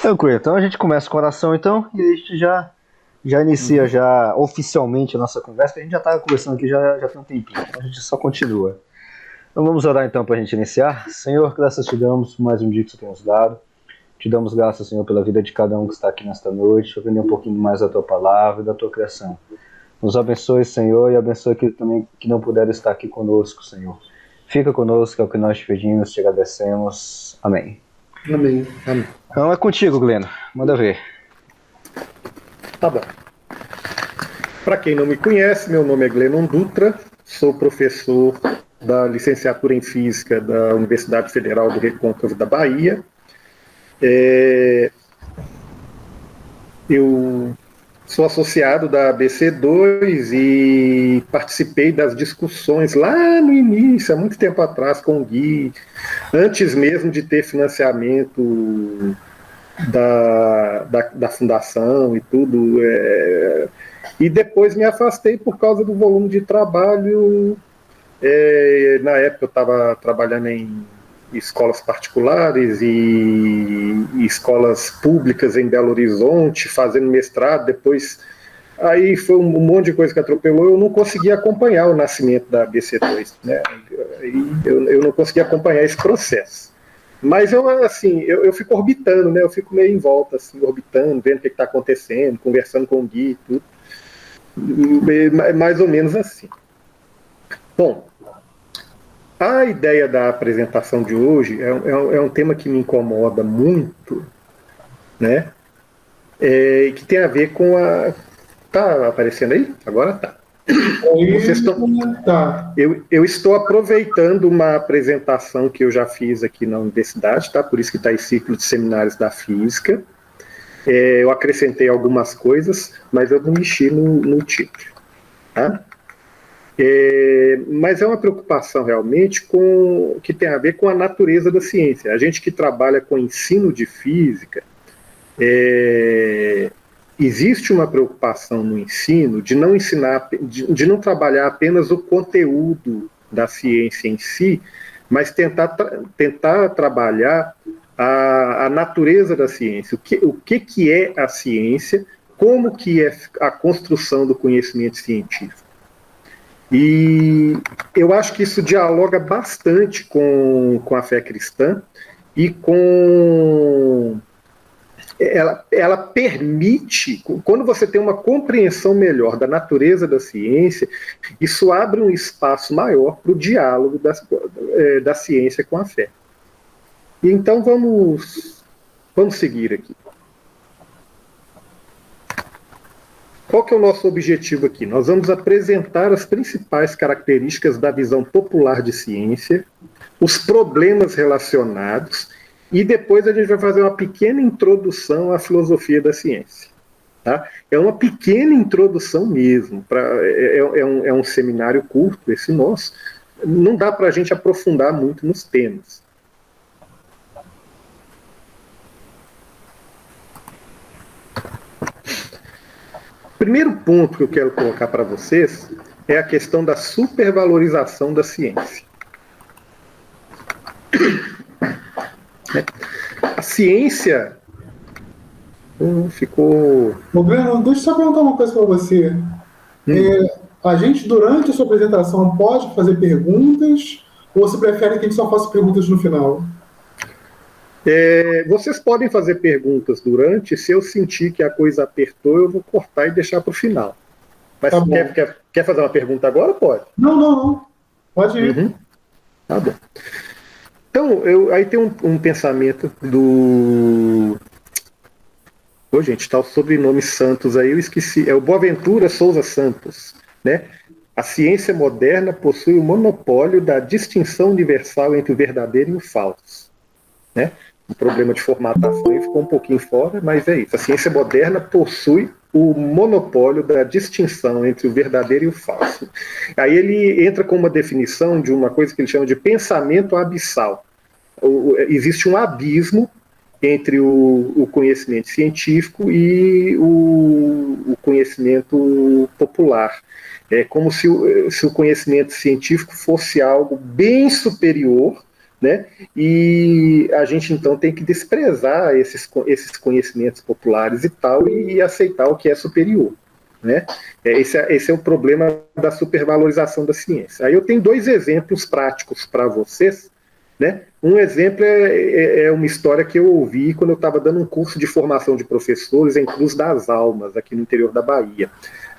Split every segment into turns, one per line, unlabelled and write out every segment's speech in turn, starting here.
Tranquilo, então a gente começa com oração então, e aí a gente já inicia já oficialmente a nossa conversa, que a gente já estava conversando aqui já tem um tempinho, então a gente só continua. Então vamos orar então para a gente iniciar. Senhor, graças te damos por mais um dia que você tem nos dado. Te damos graças, Senhor, pela vida de cada um que está aqui nesta noite, para aprender um pouquinho mais da tua palavra e da tua criação. Nos abençoe, Senhor, e abençoe aqueles também que não puderam estar aqui conosco, Senhor. Fica conosco, é o que nós te pedimos, te agradecemos. Amém.
Amém. Amém.
Então é contigo, Gleno. Manda ver.
Tá bom. Para quem não me conhece, meu nome é Glenon Dutra, sou professor da licenciatura em Física da Universidade Federal do Recôncavo da Bahia. Eu sou associado da ABC2 e participei das discussões lá no início, há muito tempo atrás, com o Gui, antes mesmo de ter financiamento da fundação e tudo. E depois me afastei por causa do volume de trabalho. Na época eu estava trabalhando em escolas particulares e escolas públicas em Belo Horizonte, fazendo mestrado. Depois, aí foi um monte de coisa que atropelou. Eu não consegui acompanhar o nascimento da BC2, né? Eu não consegui acompanhar esse processo. Mas eu fico orbitando, né? Eu fico meio em volta, assim, orbitando, vendo o que está acontecendo, conversando com o Gui, tudo. Mais ou menos assim. Bom, a ideia da apresentação de hoje é um tema que me incomoda muito, né? Que tem a ver com a... Tá aparecendo aí? Agora tá. Vocês estão...
Tá.
Eu estou aproveitando uma apresentação que eu já fiz aqui na universidade, tá? Por isso que está em ciclo de seminários da física. Eu acrescentei algumas coisas, mas eu não mexi no título, tá? Mas é uma preocupação realmente que tem a ver com a natureza da ciência. A gente que trabalha com ensino de física, existe uma preocupação no ensino de não ensinar, de não trabalhar apenas o conteúdo da ciência em si, mas tentar trabalhar a natureza da ciência, o que é a ciência, como que é a construção do conhecimento científico. E eu acho que isso dialoga bastante com a fé cristã e com... Ela permite, quando você tem uma compreensão melhor da natureza da ciência, isso abre um espaço maior para o diálogo da ciência com a fé. E então vamos seguir aqui. Qual que é o nosso objetivo aqui? Nós vamos apresentar as principais características da visão popular de ciência, os problemas relacionados, e depois a gente vai fazer uma pequena introdução à filosofia da ciência. Tá? É uma pequena introdução mesmo. É um seminário curto, esse nosso. Não dá para a gente aprofundar muito nos temas. O primeiro ponto que eu quero colocar para vocês é a questão da supervalorização da ciência. A ciência ficou...
Breno, deixa eu só perguntar uma coisa para você. A gente, durante a sua apresentação, pode fazer perguntas ou você prefere que a gente só faça perguntas no final?
Vocês podem fazer perguntas durante, se eu sentir que a coisa apertou, eu vou cortar e deixar para o final. Mas
tá
quer fazer uma pergunta agora? Pode.
Não. Pode ir.
Uhum. Tá bom. Então, aí tem um pensamento do... gente, está o sobrenome Santos aí, eu esqueci. É o Boaventura Souza Santos, né? A ciência moderna possui o monopólio da distinção universal entre o verdadeiro e o falso, né? Um problema de formatação aí ficou um pouquinho fora, mas é isso. A ciência moderna possui o monopólio da distinção entre o verdadeiro e o falso. Aí ele entra com uma definição de uma coisa que ele chama de pensamento abissal. Existe um abismo entre o conhecimento científico e o conhecimento popular. É como se o conhecimento científico fosse algo bem superior né? E a gente então tem que desprezar esses conhecimentos populares e tal e aceitar o que é superior, né? Esse é o problema da supervalorização da ciência. Aí eu tenho 2 exemplos práticos para vocês, né? Um exemplo é uma história que eu ouvi quando eu estava dando um curso de formação de professores em Cruz das Almas, aqui no interior da Bahia.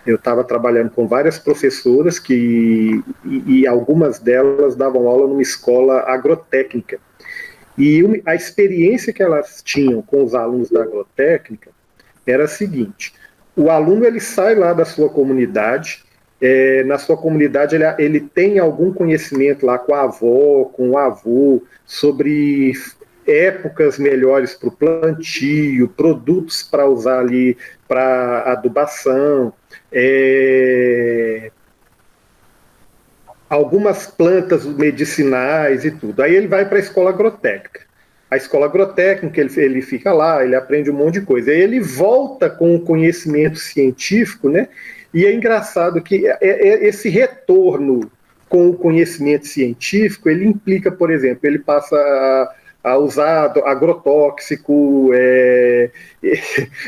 Eu estava trabalhando com várias professoras e algumas delas davam aula numa escola agrotécnica. E a experiência que elas tinham com os alunos da agrotécnica era a seguinte: o aluno ele sai lá da sua comunidade, na sua comunidade ele tem algum conhecimento lá com a avó, com o avô, sobre épocas melhores para o plantio, produtos para usar ali para adubação, algumas plantas medicinais e tudo. Aí ele vai para a escola agrotécnica. A escola agrotécnica, ele fica lá, ele aprende um monte de coisa. Aí ele volta com o conhecimento científico, né? E é engraçado que esse retorno com o conhecimento científico, ele implica, por exemplo, ele passa a usar agrotóxico.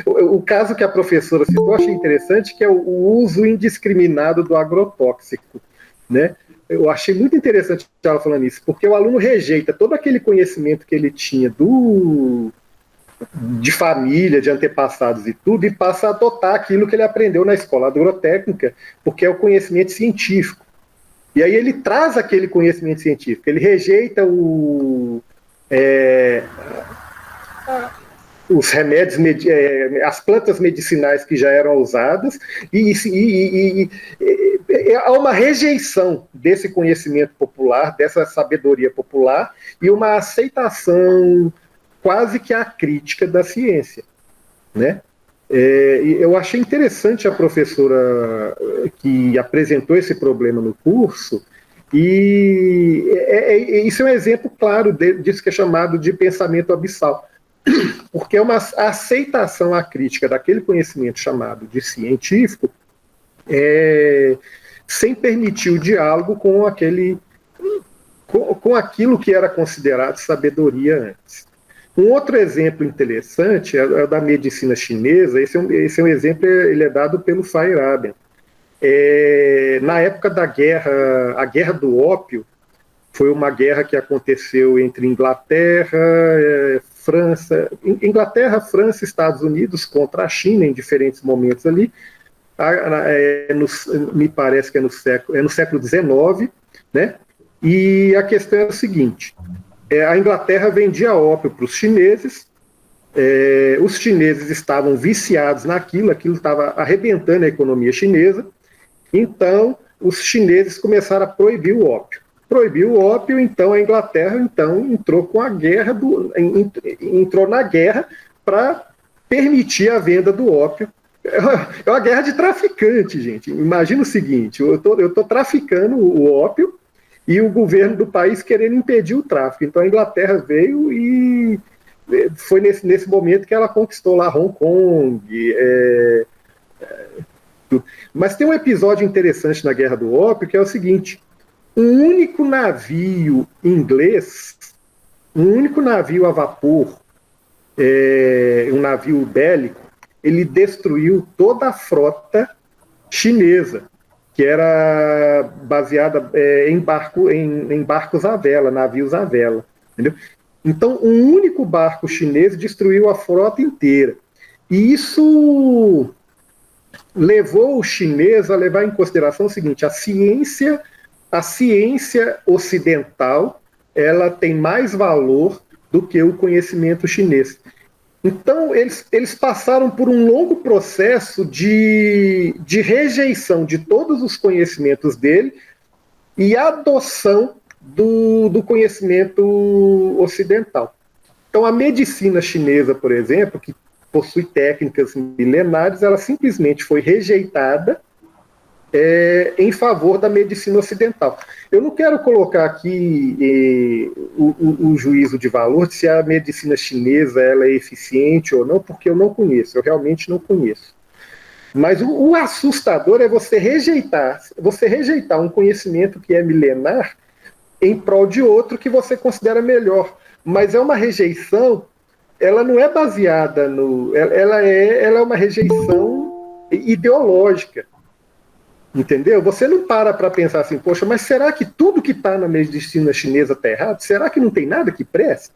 O caso que a professora citou, eu achei interessante, que é o uso indiscriminado do agrotóxico, né? Eu achei muito interessante ela falando isso, porque o aluno rejeita todo aquele conhecimento que ele tinha de família, de antepassados e tudo, e passa a adotar aquilo que ele aprendeu na escola agrotécnica, porque é o conhecimento científico. E aí ele traz aquele conhecimento científico, ele rejeita os remédios, as plantas medicinais que já eram usadas, e há uma rejeição desse conhecimento popular, dessa sabedoria popular, e uma aceitação quase que acrítica da ciência, né? Eu achei interessante a professora que apresentou esse problema no curso, e isso é um exemplo claro disso que é chamado de pensamento abissal, porque é uma aceitação acrítica daquele conhecimento chamado de científico, sem permitir o diálogo com aquilo que era considerado sabedoria antes. Um outro exemplo interessante é o da medicina chinesa. Esse é um exemplo, ele é dado pelo Feyerabend. Na época da a Guerra do Ópio, foi uma guerra que aconteceu entre Inglaterra, França e Estados Unidos contra a China em diferentes momentos ali. Me parece que é no século XIX, né? E a questão é a seguinte: a Inglaterra vendia ópio para os chineses, os chineses estavam viciados aquilo estava arrebentando a economia chinesa, então os chineses começaram a proibir o ópio. Proibiu o ópio, então a Inglaterra entrou com a guerra, entrou na guerra para permitir a venda do ópio. É uma guerra de traficante, gente. Imagina o seguinte: eu estou traficando o ópio e o governo do país querendo impedir o tráfico. Então a Inglaterra veio e foi nesse momento que ela conquistou lá Hong Kong. Mas tem um episódio interessante na Guerra do Ópio, que é o seguinte: um único navio inglês, um único navio a vapor, um navio bélico, ele destruiu toda a frota chinesa, que era baseada em barcos à vela, navios à vela, entendeu? Então, um único barco chinês destruiu a frota inteira. E isso levou o chinês a levar em consideração o seguinte: a ciência ocidental, ela tem mais valor do que o conhecimento chinês. Então, eles passaram por um longo processo de rejeição de todos os conhecimentos dele e adoção do conhecimento ocidental. Então, a medicina chinesa, por exemplo, que possui técnicas milenares, ela simplesmente foi rejeitada em favor da medicina ocidental. Eu não quero colocar aqui o juízo de valor de se a medicina chinesa ela é eficiente ou não, porque eu não conheço, eu realmente não conheço. Mas o assustador é você rejeitar um conhecimento que é milenar em prol de outro que você considera melhor. Mas é uma rejeição, ela não é baseada no... Ela é uma rejeição ideológica. Entendeu? Você não para pensar assim, poxa, mas será que tudo que está na medicina chinesa está errado? Será que não tem nada que presta?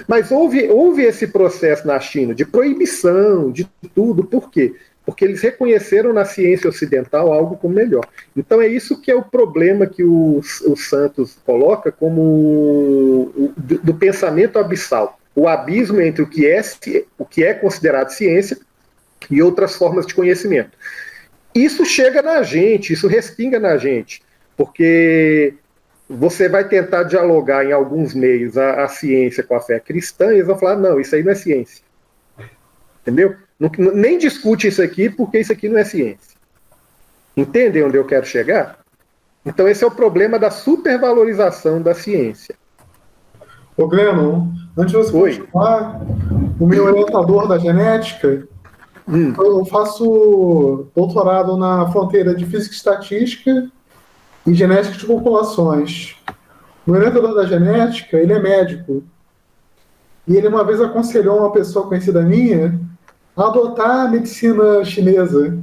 Mas houve esse processo na China de proibição, de tudo. Por quê? Porque eles reconheceram na ciência ocidental algo como melhor. Então é isso que é o problema que o Santos coloca como do pensamento abissal. O abismo entre o que é considerado ciência e outras formas de conhecimento. Isso chega na gente, isso respinga na gente, porque você vai tentar dialogar em alguns meios a ciência com a fé cristã e eles vão falar, não, isso aí não é ciência. Entendeu? Nem discute isso aqui, porque isso aqui não é ciência. Entendem onde eu quero chegar? Então esse é o problema da supervalorização da ciência.
Ô, Glennon, antes de você continuar, o meu orientador da genética, eu faço doutorado na fronteira de Física e Estatística e Genética de Populações. O orientador da genética, ele é médico. E ele uma vez aconselhou uma pessoa conhecida minha a adotar a medicina chinesa.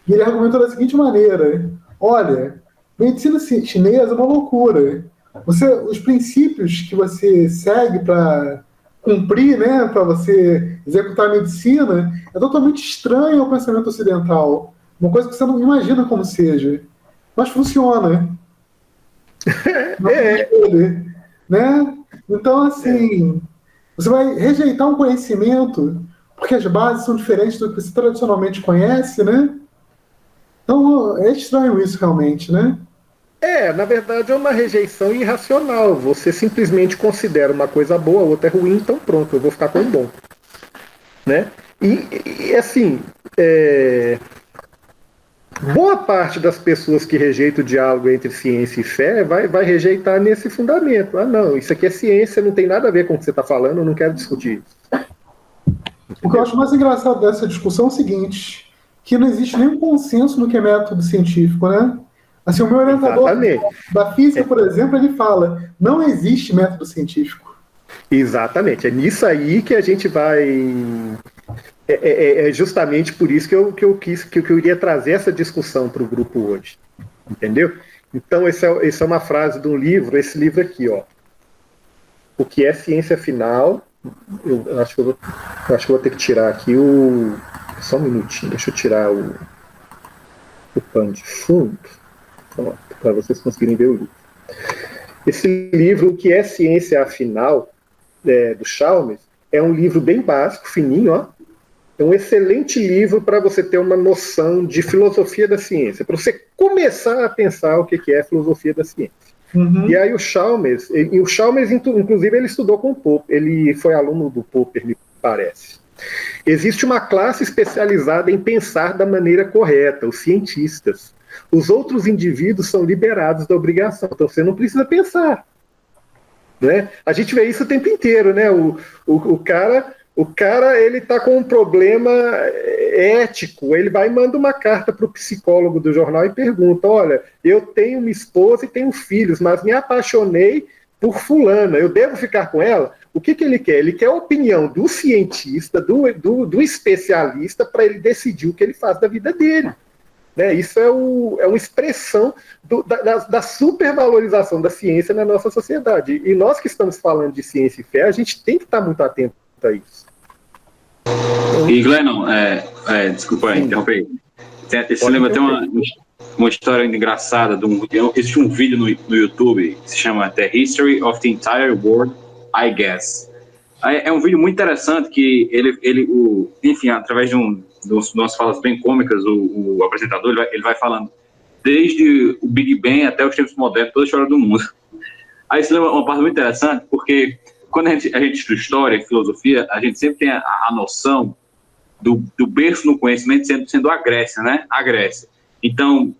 E ele argumentou da seguinte maneira: olha, medicina chinesa é uma loucura. Os princípios que você segue para cumprir, né, para você executar a medicina, é totalmente estranho ao pensamento ocidental. Uma coisa que você não imagina como seja. Mas funciona. Né? Então, assim, você vai rejeitar um conhecimento porque as bases são diferentes do que você tradicionalmente conhece, né? Então, é estranho isso realmente, né?
Na verdade é uma rejeição irracional. Você simplesmente considera uma coisa boa, a outra é ruim, então pronto, eu vou ficar com o bom. Né? E assim, boa parte das pessoas que rejeitam o diálogo entre ciência e fé vai rejeitar nesse fundamento. Ah, não, isso aqui é ciência, não tem nada a ver com o que você está falando, eu não quero discutir isso.
O que eu acho mais engraçado dessa discussão é o seguinte, que não existe nenhum consenso no que é método científico, né? Assim, o meu orientador da física, por exemplo, ele fala, não existe método científico.
Exatamente, é nisso aí que a gente vai... É justamente por isso que eu iria trazer essa discussão para o grupo hoje, entendeu? Então, essa é uma frase de um livro, esse livro aqui, ó. O que é ciência final? Eu acho que eu vou ter que tirar aqui só um minutinho, deixa eu tirar o pano de fundo, para vocês conseguirem ver o livro. Esse livro, O que é ciência afinal, do Chalmers, é um livro bem básico, fininho, ó. É um excelente livro para você ter uma noção de filosofia da ciência, para você começar a pensar o que é filosofia da ciência. Uhum. E aí o Chalmers, inclusive, ele estudou com o Popper, ele foi aluno do Popper, me parece. Existe uma classe especializada em pensar da maneira correta, os cientistas. Os outros indivíduos são liberados da obrigação, então você não precisa pensar. Né? A gente vê isso o tempo inteiro, né? O cara ele está com um problema ético, ele vai e manda uma carta para o psicólogo do jornal e pergunta, olha, eu tenho uma esposa e tenho filhos, mas me apaixonei por fulana, eu devo ficar com ela? O que ele quer? Ele quer a opinião do cientista, do especialista, para ele decidir o que ele faz da vida dele. Né? Isso é uma expressão da supervalorização da ciência na nossa sociedade. E nós que estamos falando de ciência e fé, a gente tem que estar muito atento a isso.
E Glennon, desculpa interromper. Você lembra até uma história engraçada existe um vídeo no YouTube que se chama The History of the Entire World, I Guess. É um vídeo muito interessante que enfim, através de umas falas bem cômicas, o apresentador ele vai falando desde o Big Bang até os tempos modernos, toda a história do mundo. Aí isso é uma parte muito interessante, porque quando a gente estuda história e filosofia, a gente sempre tem a noção do berço no conhecimento sendo a Grécia, né? A Grécia. Então,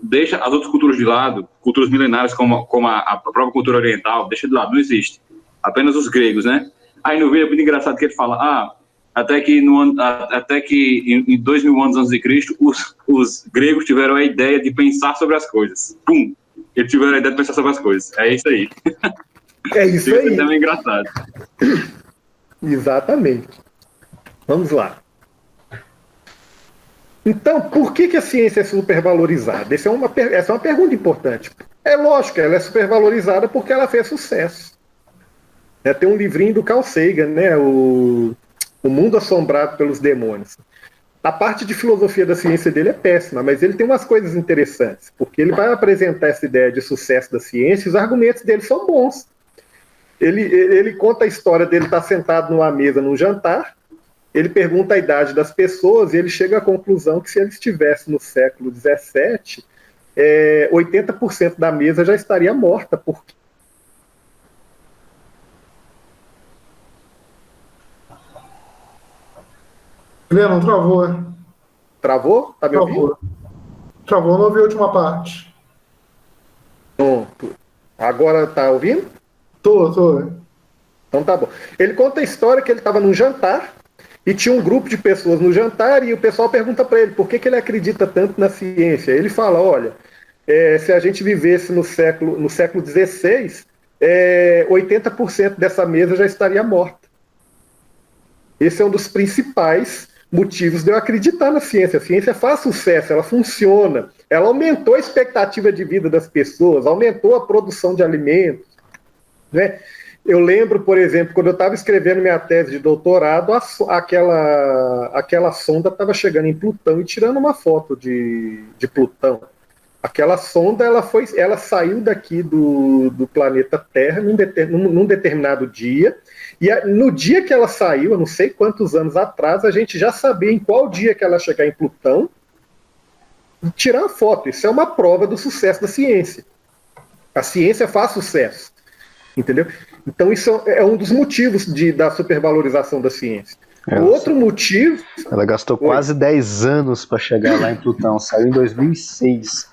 deixa as outras culturas de lado, culturas milenares como a própria cultura oriental, deixa de lado, não existe. Apenas os gregos, né? Aí no vídeo é muito engraçado que ele fala, até que em 2000 anos antes de Cristo, os gregos tiveram a ideia de pensar sobre as coisas. Pum! Ele tive a ideia de pensar sobre as coisas. É isso aí.
É isso
Isso
aí.
é também engraçado.
Exatamente. Vamos lá. Então, por que a ciência é supervalorizada? Essa é uma pergunta importante. É lógico, ela é supervalorizada porque ela fez sucesso. Tem um livrinho do Carl Sagan, né? O Mundo Assombrado pelos Demônios. A parte de filosofia da ciência dele é péssima, mas ele tem umas coisas interessantes, porque ele vai apresentar essa ideia de sucesso da ciência e os argumentos dele são bons. Ele conta a história dele estar sentado numa mesa num jantar, ele pergunta a idade das pessoas e ele chega à conclusão que se ele estivesse no século XVII, 80% da mesa já estaria morta, porque
Lennon, travou.
Travou? Tá me ouvindo?
Travou, não ouvi a última parte.
Pronto. Agora tá ouvindo?
Tô.
Então tá bom. Ele conta a história que ele estava num jantar e tinha um grupo de pessoas no jantar e o pessoal pergunta para ele por que ele acredita tanto na ciência. Ele fala, olha, se a gente vivesse no século XVI, 80% dessa mesa já estaria morta. Esse é um dos principais motivos de eu acreditar na ciência. A ciência faz sucesso, ela funciona, ela aumentou a expectativa de vida das pessoas, aumentou a produção de alimentos, né? Eu lembro, por exemplo, quando eu estava escrevendo minha tese de doutorado, aquela sonda estava chegando em Plutão e tirando uma foto de Plutão. Aquela sonda ela saiu daqui do planeta Terra num determinado dia, e no dia que ela saiu, eu não sei quantos anos atrás, a gente já sabia em qual dia que ela ia chegar em Plutão e tirar a foto. Isso é uma prova do sucesso da ciência. A ciência faz sucesso. Entendeu? Então isso é um dos motivos da supervalorização da ciência. O outro motivo...
Ela gastou quase 10 anos para chegar lá em Plutão, saiu em 2006.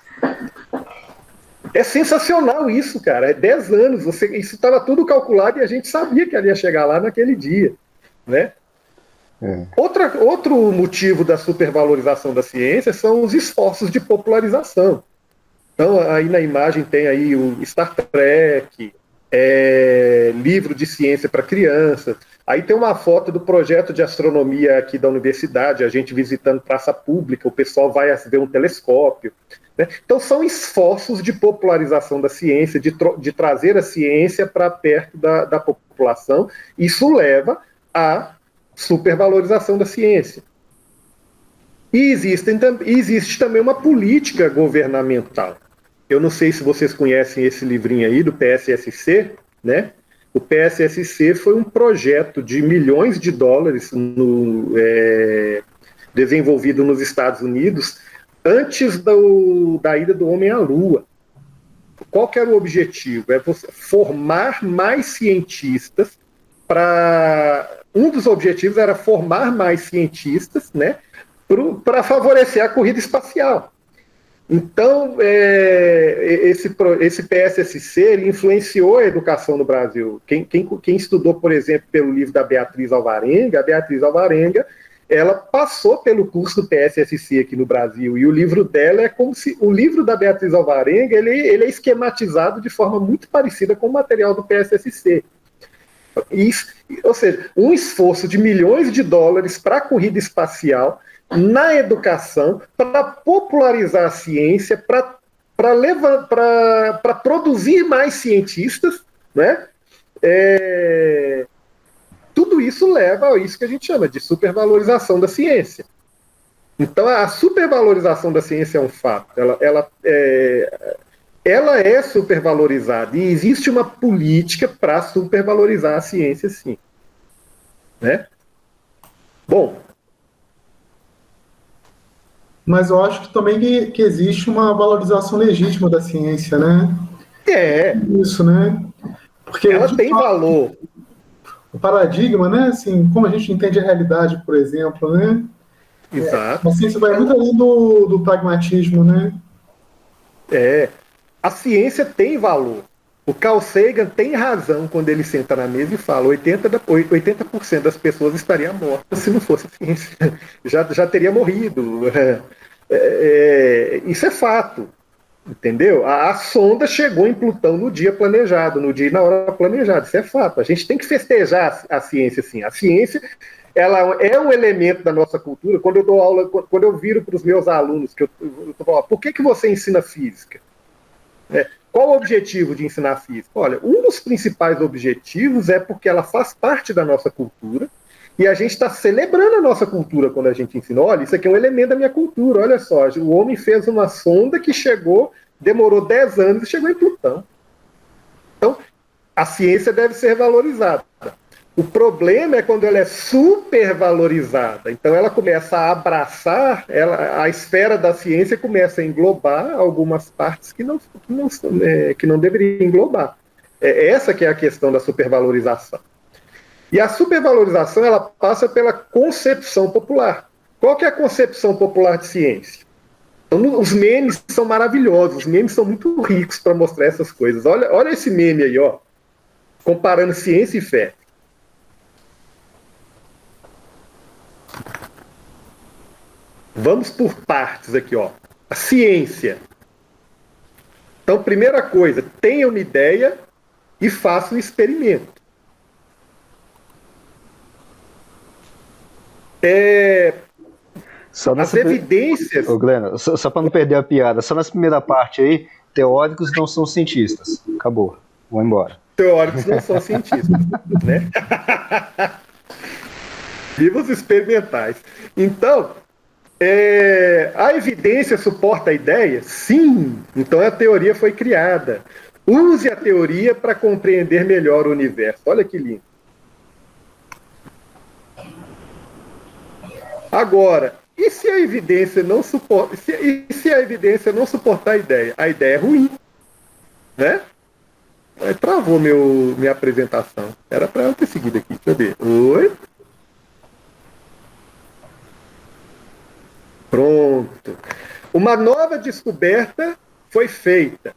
É sensacional isso, cara. É 10 anos. Isso estava tudo calculado e a gente sabia que ela ia chegar lá naquele dia, né? Outro motivo da supervalorização da ciência são os esforços de popularização. Então, aí na imagem tem aí o Star Trek, livro de ciência para crianças. Aí tem uma foto do projeto de astronomia aqui da universidade, a gente visitando praça pública, o pessoal vai ver um telescópio. Né? Então são esforços de popularização da ciência, de trazer a ciência para perto da população. Isso leva à supervalorização da ciência. E existe também uma política governamental. Eu não sei se vocês conhecem esse livrinho aí do PSSC, né? O PSSC foi um projeto de milhões de dólares desenvolvido nos Estados Unidos antes da ida do homem à Lua. Qual que era o objetivo? Formar mais cientistas um dos objetivos era formar mais cientistas, né? Para favorecer a corrida espacial. Então, esse PSSC ele influenciou a educação no Brasil. Quem estudou, por exemplo, pelo livro da Beatriz Alvarenga, a Beatriz Alvarenga, ela passou pelo curso do PSSC aqui no Brasil, e o livro dela é como se... O livro da Beatriz Alvarenga, ele é esquematizado de forma muito parecida com o material do PSSC. Ou seja, um esforço de milhões de dólares para a corrida espacial, na educação, para popularizar a ciência, para produzir mais cientistas, né? Tudo isso leva a isso que a gente chama de supervalorização da ciência. Então, a supervalorização da ciência é um fato. Ela é supervalorizada e existe uma política para supervalorizar a ciência, sim. Né? Bom,
mas eu acho que também que existe uma valorização legítima da ciência, né? Isso, né? Porque
ela tem valor.
O paradigma, né? Assim, como a gente entende a realidade, por exemplo, né?
Exato.
A ciência vai muito além do pragmatismo, né?
A ciência tem valor. O Carl Sagan tem razão quando ele senta na mesa e fala 80% das pessoas estariam mortas se não fosse a ciência. Já teria morrido. Isso é fato. Entendeu? A sonda chegou em Plutão no dia planejado, no dia e na hora planejada. Isso é fato. A gente tem que festejar a ciência, sim. A ciência, ela é um elemento da nossa cultura. Quando eu dou aula, quando eu viro para os meus alunos, que eu tô falando, por que você ensina física? Qual o objetivo de ensinar física? Olha, um dos principais objetivos é porque ela faz parte da nossa cultura e a gente está celebrando a nossa cultura quando a gente ensina. Olha, isso aqui é um elemento da minha cultura. Olha só, o homem fez uma sonda que demorou 10 anos e chegou em Plutão. Então, a ciência deve ser valorizada. O problema é quando ela é supervalorizada. Então, ela começa a abraçar, a esfera da ciência começa a englobar algumas partes que não deveriam englobar. Essa que é a questão da supervalorização. E a supervalorização, ela passa pela concepção popular. Qual que é a concepção popular de ciência? Então, os memes são maravilhosos, os memes são muito ricos para mostrar essas coisas. Olha esse meme aí, ó, comparando ciência e fé. Vamos por partes aqui, ó. A ciência. Então, primeira coisa, tenha uma ideia e faça um experimento. As evidências...
Ô, Gleno, só para não perder a piada, só nessa primeira parte aí, teóricos não são cientistas. Acabou. Vou embora.
Teóricos não são cientistas, né? Viva os experimentais. Então, a evidência suporta a ideia? Sim. Então a teoria foi criada. Use a teoria para compreender melhor o universo. Olha que lindo. Agora, e se a evidência não suporta? Se a evidência não suportar a ideia? A ideia é ruim, né? Travou minha apresentação. Era para eu ter seguido aqui. Deixa eu ver. Oi? Pronto. Uma nova descoberta foi feita.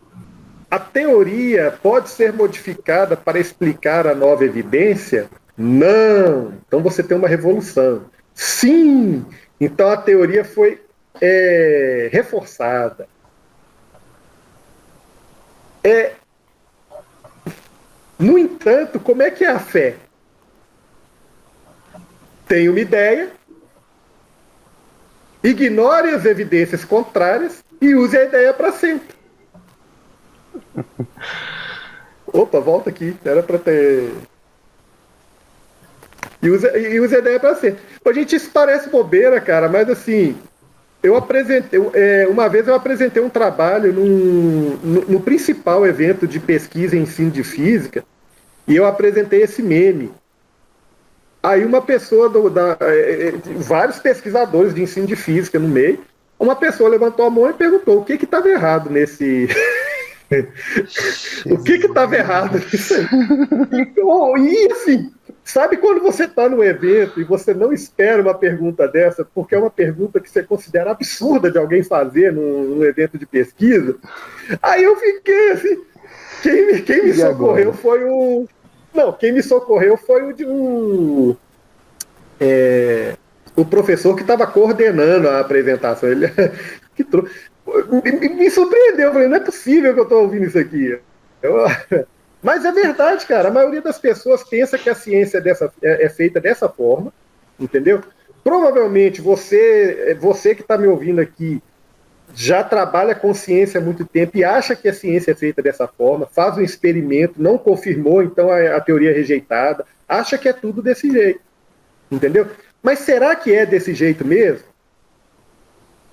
A teoria pode ser modificada para explicar a nova evidência? Não. Então você tem uma revolução. Sim. Então a teoria foi reforçada. No entanto, como é que é a fé? Tem uma ideia, ignore as evidências contrárias e use a ideia para sempre. Opa, volta aqui. Era para ter... E use a ideia para sempre. Pô, gente, isso parece bobeira, cara, mas assim... Uma vez eu apresentei um trabalho no principal evento de pesquisa e ensino de física, e eu apresentei esse meme. Aí uma pessoa, vários pesquisadores de ensino de física no meio, uma pessoa levantou a mão e perguntou o que estava errado nesse... o que estava errado nisso aí? E assim, sabe quando você está no evento e você não espera uma pergunta dessa, porque é uma pergunta que você considera absurda de alguém fazer num evento de pesquisa? Aí eu fiquei assim, quem me socorreu foi o... Não, quem me socorreu foi o professor que estava coordenando a apresentação. Ele me surpreendeu, eu falei, não é possível que eu estou ouvindo isso aqui. Mas é verdade, cara, a maioria das pessoas pensa que a ciência é feita dessa forma, entendeu? Provavelmente você que está me ouvindo aqui já trabalha com ciência há muito tempo e acha que a ciência é feita dessa forma, faz um experimento, não confirmou, então a teoria é rejeitada, acha que é tudo desse jeito, entendeu? Mas será que é desse jeito mesmo?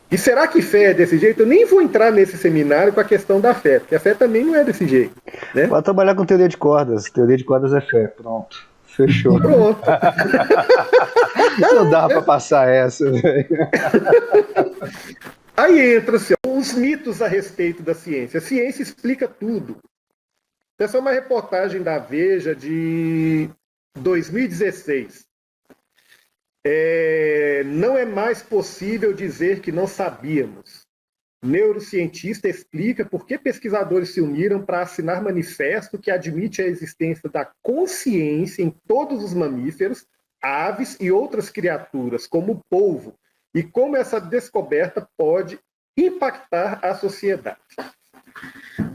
E será que fé é desse jeito? Eu nem vou entrar nesse seminário com a questão da fé, porque a fé também não é desse jeito, né?
Pode trabalhar com teoria de cordas. Teoria de cordas é fé. Pronto. Fechou.
Pronto.
Não dá para passar essa, velho.
Aí entra assim, os mitos a respeito da ciência. A ciência explica tudo. Essa é uma reportagem da Veja de 2016. Não é mais possível dizer que não sabíamos. Neurocientista explica por que pesquisadores se uniram para assinar manifesto que admite a existência da consciência em todos os mamíferos, aves e outras criaturas, como o polvo, e como essa descoberta pode impactar a sociedade.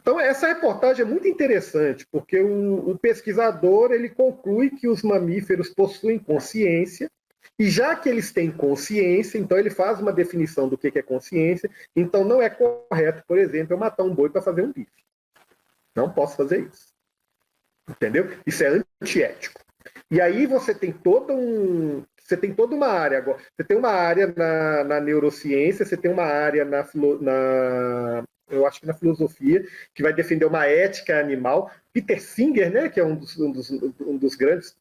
Então, essa reportagem é muito interessante, porque o pesquisador ele conclui que os mamíferos possuem consciência, e já que eles têm consciência, então ele faz uma definição do que é consciência, então não é correto, por exemplo, eu matar um boi para fazer um bife. Não posso fazer isso. Entendeu? Isso é antiético. E aí você tem toda uma área agora. Você tem uma área na neurociência, você tem uma área eu acho que na filosofia, que vai defender uma ética animal. Peter Singer, né, que é um dos grandes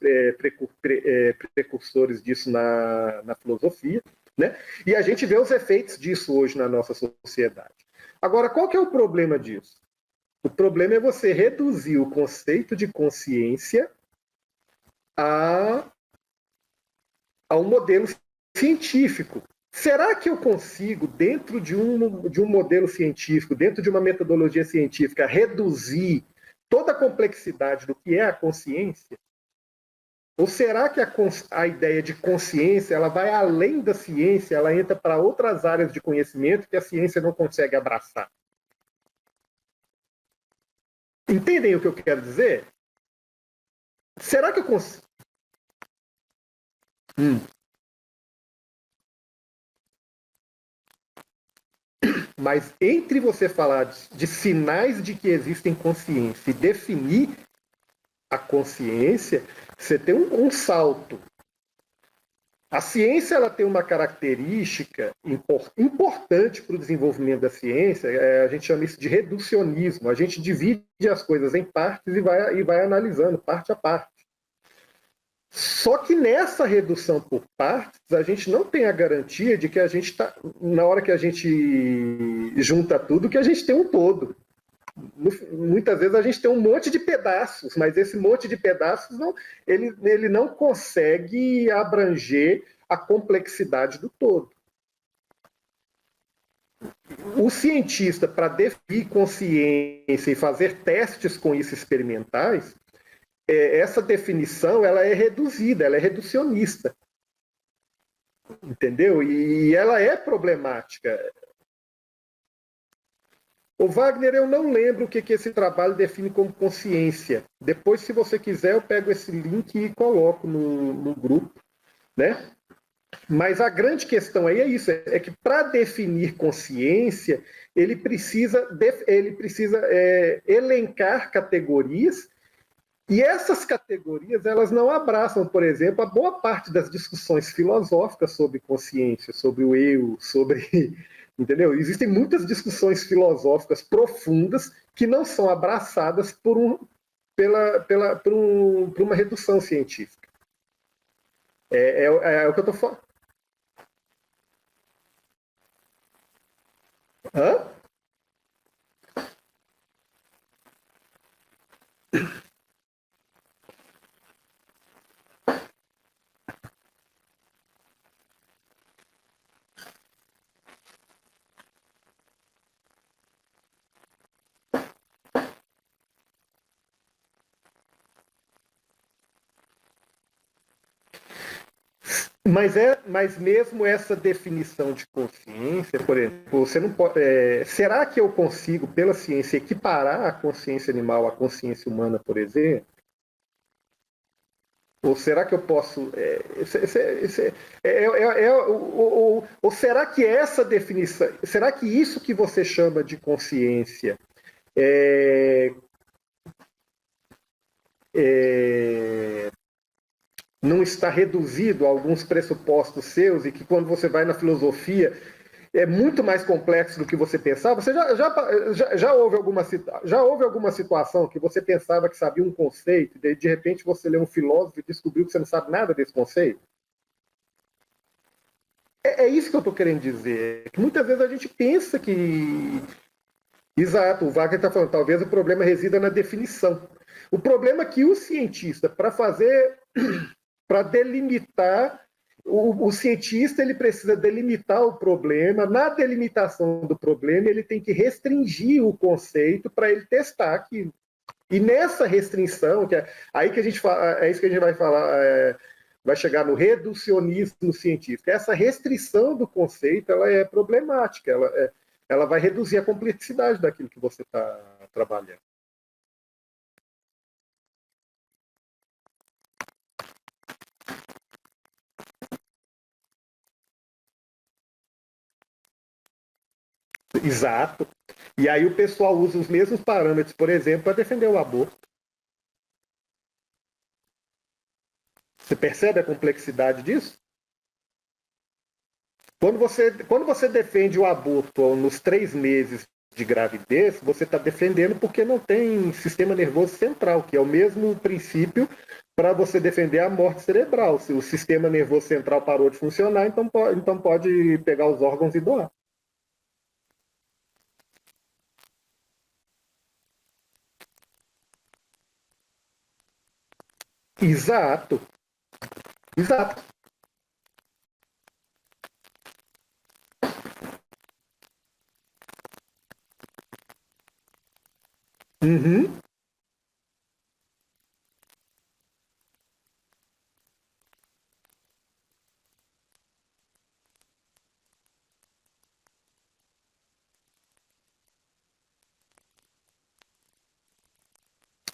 precursores disso na filosofia, né? E a gente vê os efeitos disso hoje na nossa sociedade. Agora, qual que é o problema disso? O problema é você reduzir o conceito de consciência a um modelo científico. Será que eu consigo, dentro de um modelo científico, dentro de uma metodologia científica, reduzir toda a complexidade do que é a consciência? Ou será que a ideia de consciência ela vai além da ciência, ela entra para outras áreas de conhecimento que a ciência não consegue abraçar? Entendem o que eu quero dizer? Será que eu consigo? Mas entre você falar de sinais de que existem consciência e definir a consciência, você tem um salto. A ciência ela tem uma característica importante para o desenvolvimento da ciência, a gente chama isso de reducionismo. A gente divide as coisas em partes e vai analisando parte a parte. Só que nessa redução por partes, a gente não tem a garantia de que a gente está, na hora que a gente junta tudo, que a gente tem um todo. Muitas vezes a gente tem um monte de pedaços, mas esse monte de pedaços ele não consegue abranger a complexidade do todo. O cientista, para definir consciência e fazer testes com isso experimentais, essa definição ela é reduzida, ela é reducionista. Entendeu? E ela é problemática. O Wagner, eu não lembro o que esse trabalho define como consciência. Depois, se você quiser, eu pego esse link e coloco no grupo, né? Mas a grande questão aí é isso, é que para definir consciência, ele precisa elencar categorias, e essas categorias elas não abraçam, por exemplo, a boa parte das discussões filosóficas sobre consciência, sobre o eu, sobre... Entendeu? Existem muitas discussões filosóficas profundas que não são abraçadas por uma redução científica. É o que eu estou falando. Hã? Mas mesmo essa definição de consciência, por exemplo, você não pode. Será que eu consigo, pela ciência, equiparar a consciência animal à consciência humana, por exemplo? Ou será que eu posso. Ou será que essa definição. Será que isso que você chama de consciência não está reduzido a alguns pressupostos seus e que quando você vai na filosofia é muito mais complexo do que você pensava? Você já houve alguma situação que você pensava que sabia um conceito e de repente você lê um filósofo e descobriu que você não sabe nada desse conceito? É isso que eu estou querendo dizer. Que muitas vezes a gente pensa que... Exato, o Wagner está falando, talvez o problema resida na definição. O problema é que o cientista, para delimitar, o cientista ele precisa delimitar o problema. Na delimitação do problema, ele tem que restringir o conceito para ele testar aquilo. E nessa restrição, aí que a gente fala, é isso que a gente vai falar, vai chegar no reducionismo científico. Essa restrição do conceito ela é problemática. ela vai reduzir a complexidade daquilo que você está trabalhando. Exato. E aí o pessoal usa os mesmos parâmetros, por exemplo, para defender o aborto. Você percebe a complexidade disso? Quando você defende o aborto nos 3 meses de gravidez, você está defendendo porque não tem sistema nervoso central, que é o mesmo princípio para você defender a morte cerebral. Se o sistema nervoso central parou de funcionar, então pode pegar os órgãos e doar. Exato. Exato. Uhum.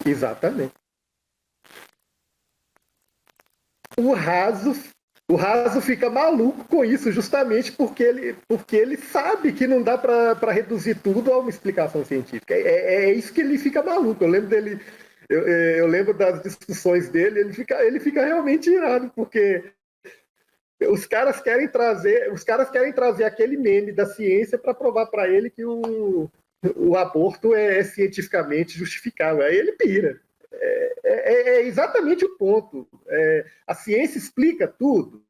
Exatamente. O raso, o raso fica maluco com isso, justamente porque ele sabe que não dá para reduzir tudo a uma explicação científica. É isso que ele fica maluco. Eu lembro dele, eu lembro das discussões dele, ele fica realmente irado, porque os caras querem trazer aquele meme da ciência para provar para ele que o aborto é cientificamente justificável. Aí ele pira. É exatamente o ponto. A ciência explica tudo.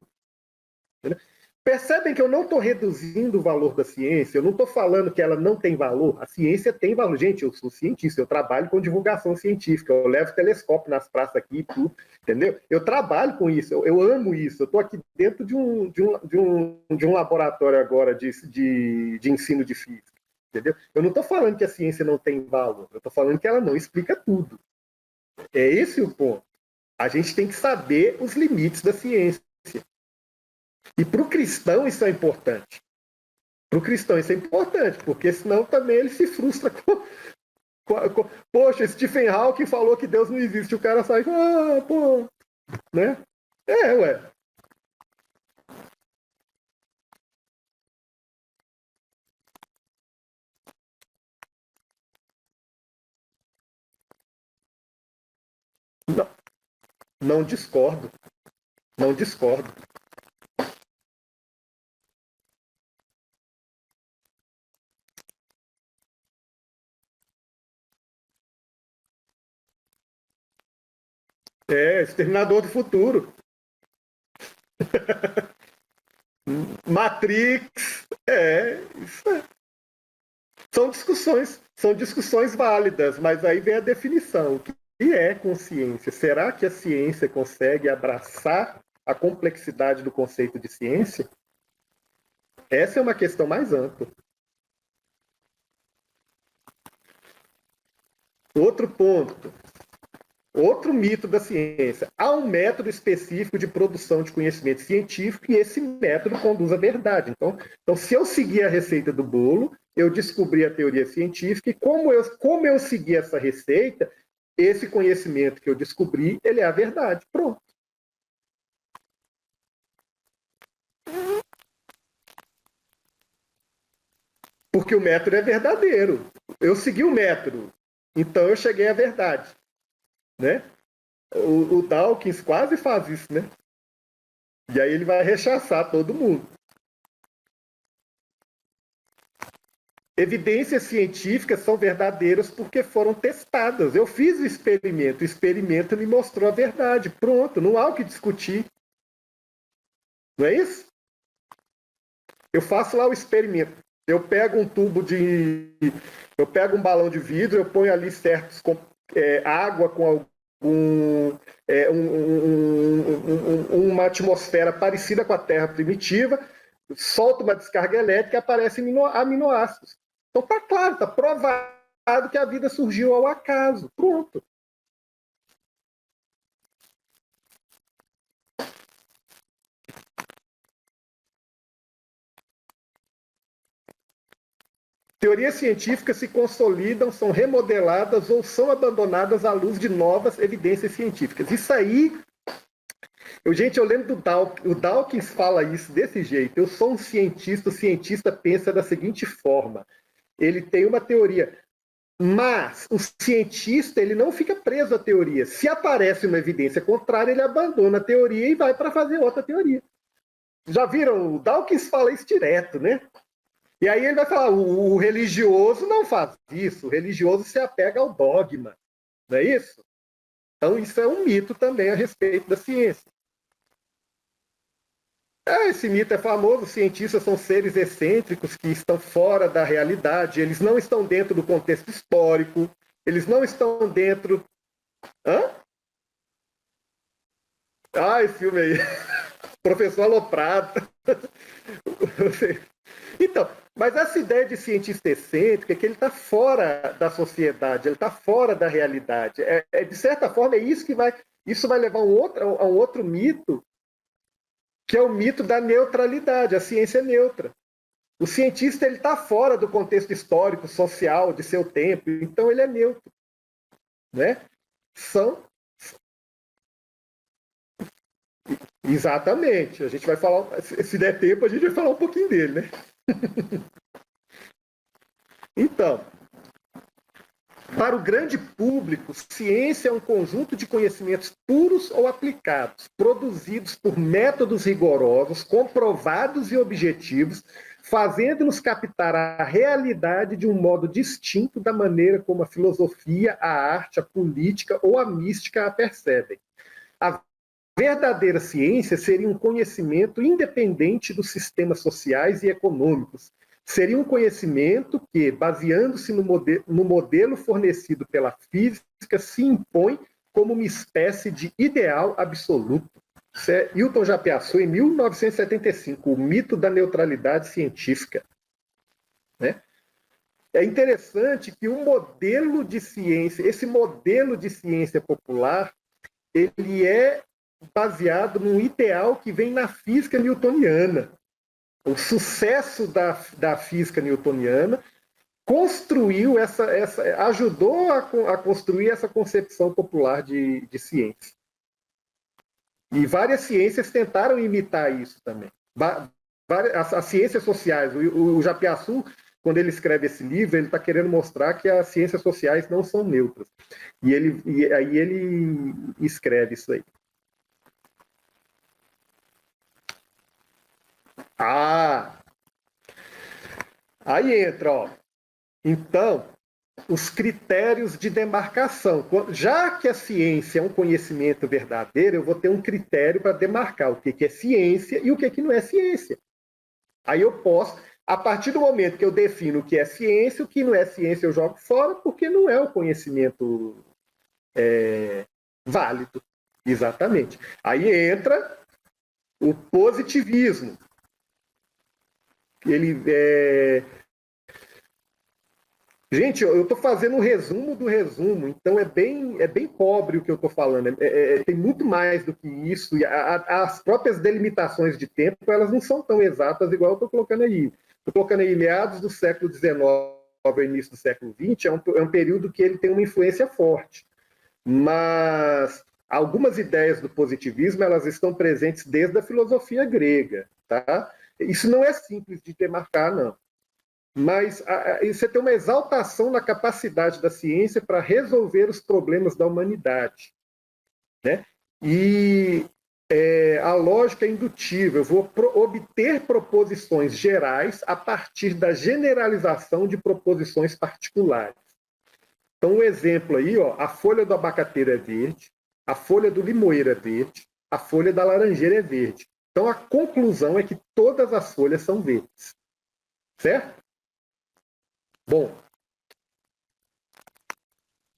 Né? Percebem que eu não estou reduzindo o valor da ciência, eu não estou falando que ela não tem valor. A ciência tem valor. Gente, eu sou cientista, eu trabalho com divulgação científica, eu levo telescópio nas praças aqui e tudo, entendeu? Eu trabalho com isso, eu amo isso. Eu estou aqui dentro de um laboratório agora de ensino de física, entendeu? Eu não estou falando que a ciência não tem valor, eu estou falando que ela não explica tudo. É esse o ponto. A gente tem que saber os limites da ciência. E para o cristão isso é importante. Para o cristão isso é importante, porque senão também ele se frustra poxa, Stephen Hawking falou que Deus não existe. O cara sai, pô, né? Ué. Não, não discordo. Não discordo. Exterminador do Futuro. Matrix. Isso é. São discussões válidas, mas aí vem a definição. O que é consciência? Será que a ciência consegue abraçar a complexidade do conceito de ciência? Essa é uma questão mais ampla. Outro ponto. Outro mito da ciência. Há um método específico de produção de conhecimento científico e esse método conduz à verdade. Então, se eu seguir a receita do bolo, eu descobri a teoria científica e como eu segui essa receita, esse conhecimento que eu descobri, ele é a verdade. Pronto. Porque o método é verdadeiro. Eu segui o método. Então eu cheguei à verdade. Né? O Dawkins quase faz isso, né? E aí ele vai rechaçar todo mundo. Evidências científicas são verdadeiras porque foram testadas. Eu fiz o experimento me mostrou a verdade. Pronto, não há o que discutir. Não é isso? Eu faço lá o experimento. Eu pego um eu pego um balão de vidro, eu ponho ali certos água com uma atmosfera parecida com a Terra primitiva, solta uma descarga elétrica e aparecem aminoácidos. Então está claro, está provado que a vida surgiu ao acaso. Pronto. Teorias científicas se consolidam, são remodeladas ou são abandonadas à luz de novas evidências científicas. Isso aí, eu lembro do Dawkins, o Dawkins fala isso desse jeito: eu sou um cientista, o cientista pensa da seguinte forma, ele tem uma teoria, mas o cientista ele não fica preso à teoria. Se aparece uma evidência contrária, ele abandona a teoria e vai para fazer outra teoria. Já viram? O Dawkins fala isso direto, né? E aí ele vai falar, o religioso não faz isso, o religioso se apega ao dogma, não é isso? Então isso é um mito também a respeito da ciência. Esse mito é famoso, os cientistas são seres excêntricos que estão fora da realidade, eles não estão dentro do contexto histórico, eles não estão dentro... Hã? Esse filme aí, Professor Aloprado. Então, mas essa ideia de cientista excêntrico é que ele está fora da sociedade, ele está fora da realidade. De certa forma, isso vai levar a um outro mito, que é o mito da neutralidade, a ciência é neutra. O cientista está fora do contexto histórico, social, de seu tempo, então ele é neutro. Né? Exatamente. A gente vai falar, se der tempo, a gente vai falar um pouquinho dele, né? Então, para o grande público, ciência é um conjunto de conhecimentos puros ou aplicados, produzidos por métodos rigorosos, comprovados e objetivos, fazendo-nos captar a realidade de um modo distinto da maneira como a filosofia, a arte, a política ou a mística a percebem. A verdadeira ciência seria um conhecimento independente dos sistemas sociais e econômicos. Seria um conhecimento que, baseando-se no modelo fornecido pela física, se impõe como uma espécie de ideal absoluto. Isso é Hilton Japiaçu, em 1975, o mito da neutralidade científica. Né? É interessante que o modelo de ciência, esse modelo de ciência popular, ele é baseado num ideal que vem na física newtoniana. O sucesso da física newtoniana construiu ajudou a construir essa concepção popular de ciência. E várias ciências tentaram imitar isso também. As ciências sociais, o Japiaçu, quando ele escreve esse livro, ele está querendo mostrar que as ciências sociais não são neutras. E aí ele escreve isso aí. Aí entra, ó. Então, os critérios de demarcação. Já que a ciência é um conhecimento verdadeiro, eu vou ter um critério para demarcar o que é ciência e o que não é ciência. Aí eu posso, a partir do momento que eu defino o que é ciência, o que não é ciência eu jogo fora, porque não é o conhecimento válido. Exatamente. Aí entra o positivismo. Gente, eu estou fazendo um resumo do resumo, então é bem pobre o que eu estou falando. Tem muito mais do que isso. E as próprias delimitações de tempo, elas não são tão exatas igual eu estou colocando aí. Estou colocando aí meados do século XIX ao início do século XX, é um período que ele tem uma influência forte. Mas algumas ideias do positivismo, elas estão presentes desde a filosofia grega, tá? Isso não é simples de demarcar, não. Mas você tem uma exaltação na capacidade da ciência para resolver os problemas da humanidade. Né? E a lógica é indutiva. Eu vou obter proposições gerais a partir da generalização de proposições particulares. Então, um exemplo aí, ó, a folha do abacateiro é verde, a folha do limoeiro é verde, a folha da laranjeira é verde. Então, a conclusão é que todas as folhas são verdes. Certo? Bom,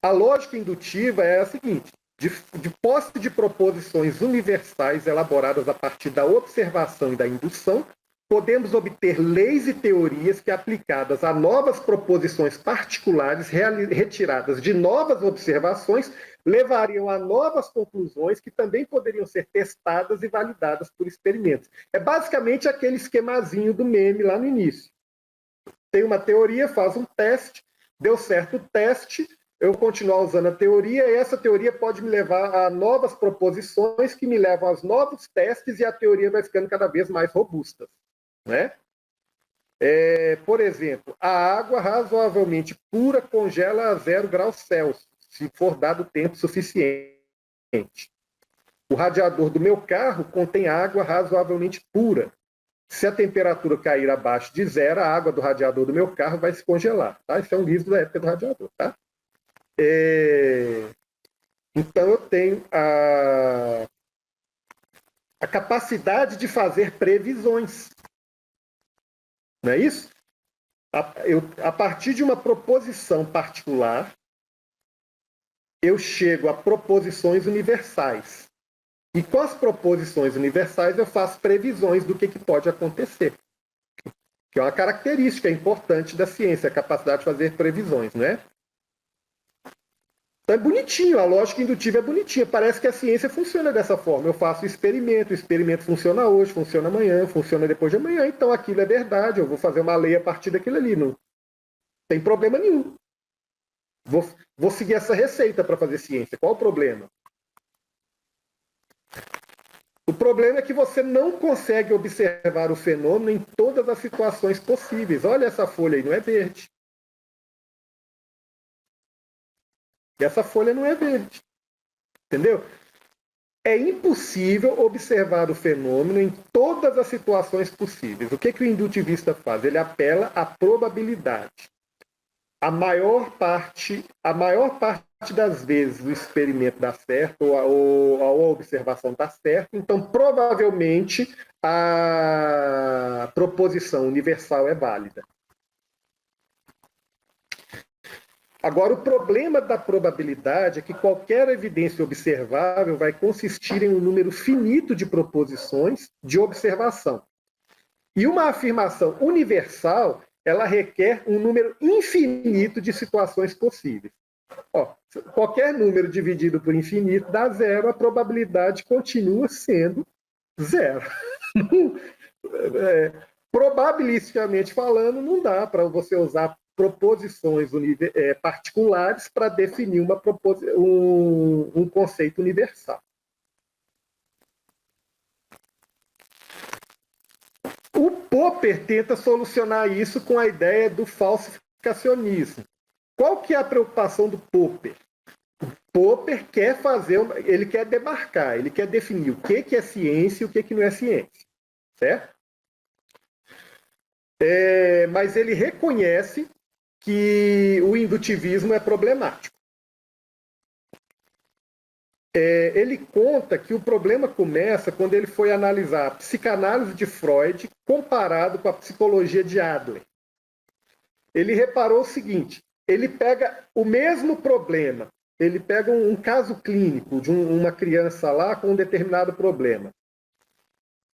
a lógica indutiva é a seguinte: de posse de proposições universais elaboradas a partir da observação e da indução, podemos obter leis e teorias que, aplicadas a novas proposições particulares retiradas de novas observações, levariam a novas conclusões que também poderiam ser testadas e validadas por experimentos. É basicamente aquele esquemazinho do meme lá no início. tenho uma teoria, faço um teste, deu certo o teste, eu continuar usando a teoria, e essa teoria pode me levar a novas proposições que me levam aos novos testes e a teoria vai ficando cada vez mais robusta, né? Por exemplo, a água razoavelmente pura congela a 0 graus Celsius, se for dado tempo suficiente. O radiador do meu carro contém água razoavelmente pura. Se a temperatura cair abaixo de 0, a água do radiador do meu carro vai se congelar. Tá? Esse é um livro da época do radiador. Tá? Então, eu tenho a capacidade de fazer previsões. Não é isso? A partir de uma proposição particular, eu chego a proposições universais. E com as proposições universais, eu faço previsões do que pode acontecer. Que é uma característica importante da ciência, a capacidade de fazer previsões, não é? Então é bonitinho, a lógica indutiva é bonitinha. Parece que a ciência funciona dessa forma. Eu faço o experimento funciona hoje, funciona amanhã, funciona depois de amanhã, então aquilo é verdade, eu vou fazer uma lei a partir daquilo ali. Não tem problema nenhum. Vou seguir essa receita para fazer ciência. Qual o problema? O problema é que você não consegue observar o fenômeno em todas as situações possíveis. Olha essa folha aí, não é verde. Essa folha não é verde. Entendeu? É impossível observar o fenômeno em todas as situações possíveis. O que o indutivista faz? Ele apela à probabilidade. A maior parte das vezes o experimento dá certo ou a observação dá certo, então provavelmente a proposição universal é válida. Agora, o problema da probabilidade é que qualquer evidência observável vai consistir em um número finito de proposições de observação. E uma afirmação universal, ela requer um número infinito de situações possíveis. Qualquer número dividido por infinito dá 0, a probabilidade continua sendo 0. Probabilisticamente falando, não dá para você usar proposições particulares para definir um conceito universal. O Popper tenta solucionar isso com a ideia do falsificacionismo. Qual que é a preocupação do Popper? O Popper quer ele quer demarcar, ele quer definir o que é ciência e o que não é ciência. Certo? Mas ele reconhece que o indutivismo é problemático. Ele conta que o problema começa quando ele foi analisar a psicanálise de Freud comparado com a psicologia de Adler. Ele reparou o seguinte, ele pega o mesmo problema, ele pega um caso clínico de uma criança lá com um determinado problema.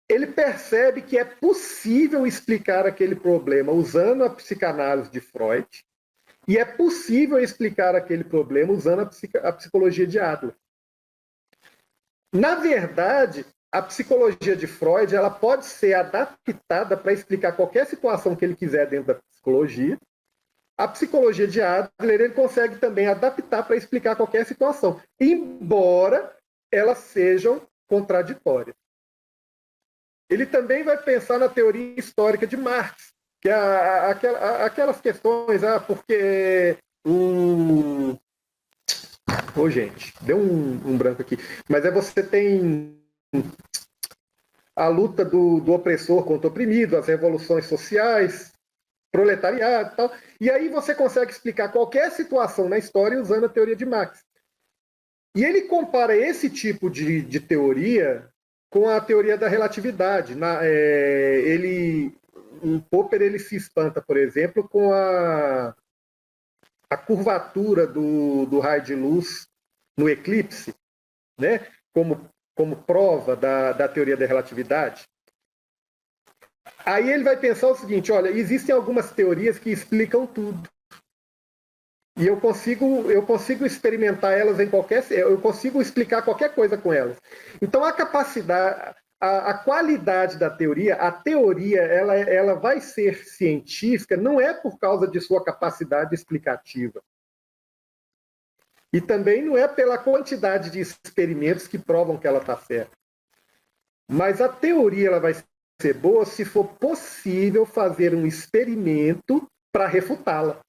Ele percebe que é possível explicar aquele problema usando a psicanálise de Freud e é possível explicar aquele problema usando a psicologia de Adler. Na verdade, a psicologia de Freud ela pode ser adaptada para explicar qualquer situação que ele quiser dentro da psicologia. A psicologia de Adler ele consegue também adaptar para explicar qualquer situação, embora elas sejam contraditórias. Ele também vai pensar na teoria histórica de Marx, que é aquelas questões, porque gente, deu um branco aqui. Mas você tem a luta do opressor contra o oprimido, as revoluções sociais, proletariado e tal. E aí você consegue explicar qualquer situação na história usando a teoria de Marx. E ele compara esse tipo de teoria com a teoria da relatividade. O Popper ele se espanta, por exemplo, com a curvatura do raio de luz no eclipse, né? como prova da teoria da relatividade. Aí ele vai pensar o seguinte, olha, existem algumas teorias que explicam tudo. E eu consigo experimentar elas eu consigo explicar qualquer coisa com elas. Então a capacidade, a qualidade da teoria, a teoria ela vai ser científica não é por causa de sua capacidade explicativa. E também não é pela quantidade de experimentos que provam que ela está certa. Mas a teoria ela vai ser boa se for possível fazer um experimento para refutá-la.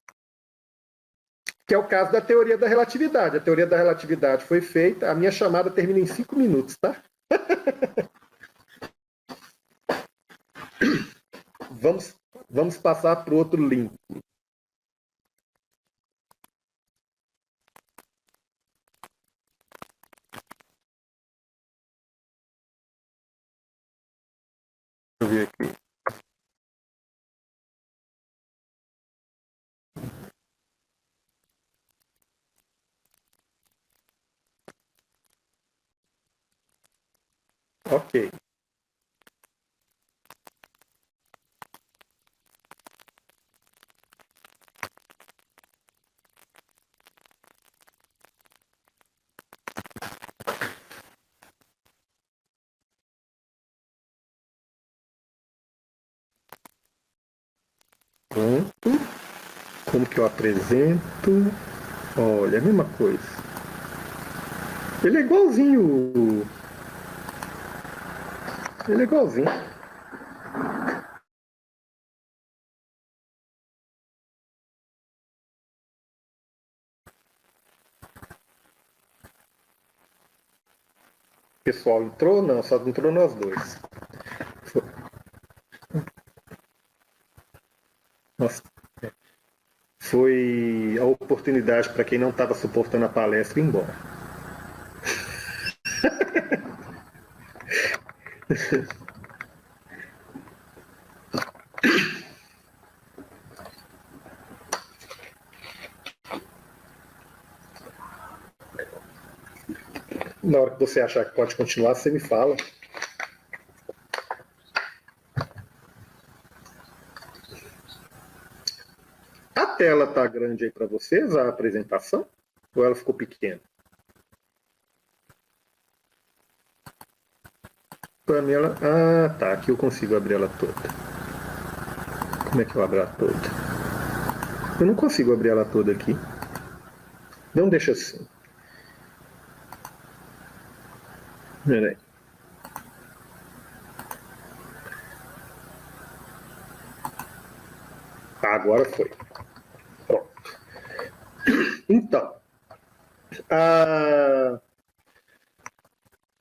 Que é o caso da teoria da relatividade. A teoria da relatividade foi feita, a minha chamada termina em 5 minutos, tá? Vamos passar para o outro link. Deixa eu ver aqui. Ok. Pronto. Como que eu apresento? Olha, a mesma coisa. Ele é igualzinho. Ele é igualzinho. O pessoal entrou? Não, só entrou nós dois. Nossa. Foi a oportunidade para quem não estava suportando a palestra ir embora. Na hora que você achar que pode continuar, você me fala. A tela está grande aí para vocês, a apresentação? Ou ela ficou pequena? Para mim ela... Ah, tá. Aqui eu consigo abrir ela toda. Como é que eu abro ela toda? Eu não consigo abrir ela toda aqui. Não deixa assim. Peraí. Agora foi. Pronto. Então,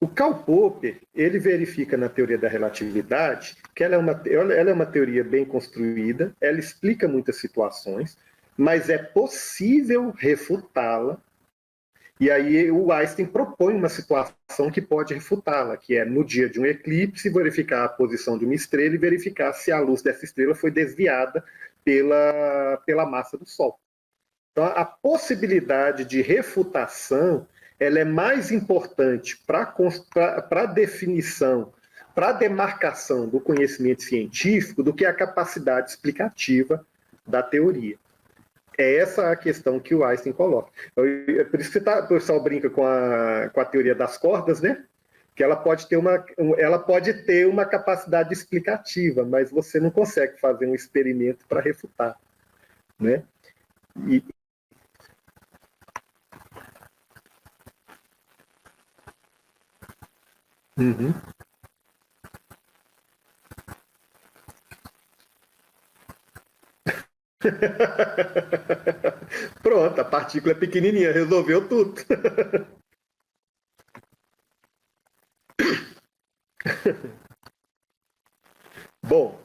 o Karl Popper, ele verifica na teoria da relatividade que ela é uma teoria bem construída, ela explica muitas situações, mas é possível refutá-la. E aí o Einstein propõe uma situação que pode refutá-la, que é no dia de um eclipse, verificar a posição de uma estrela e verificar se a luz dessa estrela foi desviada pela massa do Sol. Então, a possibilidade de refutação ela é mais importante para a definição, para a demarcação do conhecimento científico do que a capacidade explicativa da teoria. É essa a questão que o Einstein coloca. É por isso que o pessoal brinca com a teoria das cordas, né? Que ela pode ter uma capacidade explicativa, mas você não consegue fazer um experimento para refutar, né? Uhum. Pronto, a partícula é pequenininha, resolveu tudo. Bom,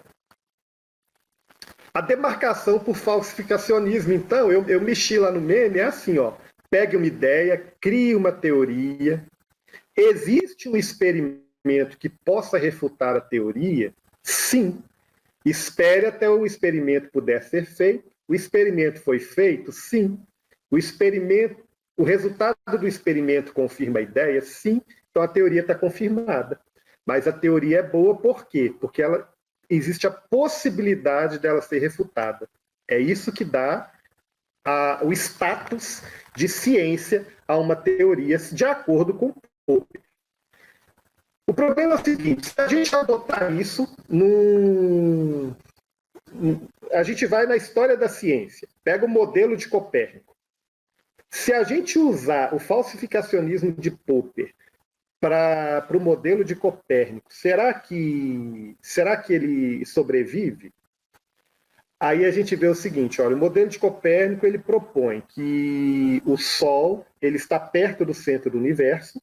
a demarcação por falsificacionismo, então, eu mexi lá no meme, é assim, ó, pegue uma ideia, crie uma teoria, existe um experimento que possa refutar a teoria? Sim. Espere até o experimento puder ser feito. O experimento foi feito? Sim. O resultado do experimento confirma a ideia? Sim. Então a teoria está confirmada. Mas a teoria é boa por quê? Porque existe a possibilidade dela ser refutada. É isso que dá o status de ciência a uma teoria de acordo com o Popper. O problema é o seguinte, se a gente adotar isso, a gente vai na história da ciência, pega o modelo de Copérnico. Se a gente usar o falsificacionismo de Popper para o modelo de Copérnico, será que ele sobrevive? Aí a gente vê o seguinte, olha, o modelo de Copérnico ele propõe que o Sol ele está perto do centro do universo,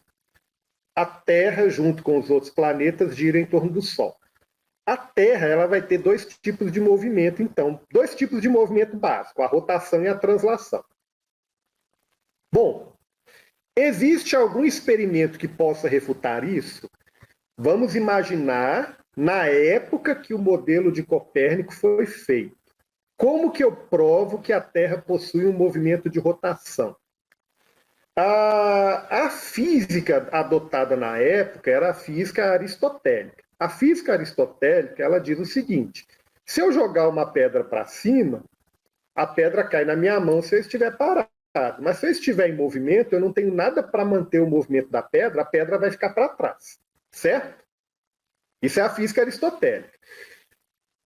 a Terra, junto com os outros planetas, gira em torno do Sol. A Terra ela vai ter dois tipos de movimento, então, dois tipos de movimento básico, a rotação e a translação. Bom, existe algum experimento que possa refutar isso? Vamos imaginar na época que o modelo de Copérnico foi feito. Como que eu provo que a Terra possui um movimento de rotação? A física adotada na época era a física aristotélica. A física aristotélica ela diz o seguinte: se eu jogar uma pedra para cima, a pedra cai na minha mão se eu estiver parado. Mas se eu estiver em movimento, eu não tenho nada para manter o movimento da pedra, a pedra vai ficar para trás. Certo? Isso é a física aristotélica.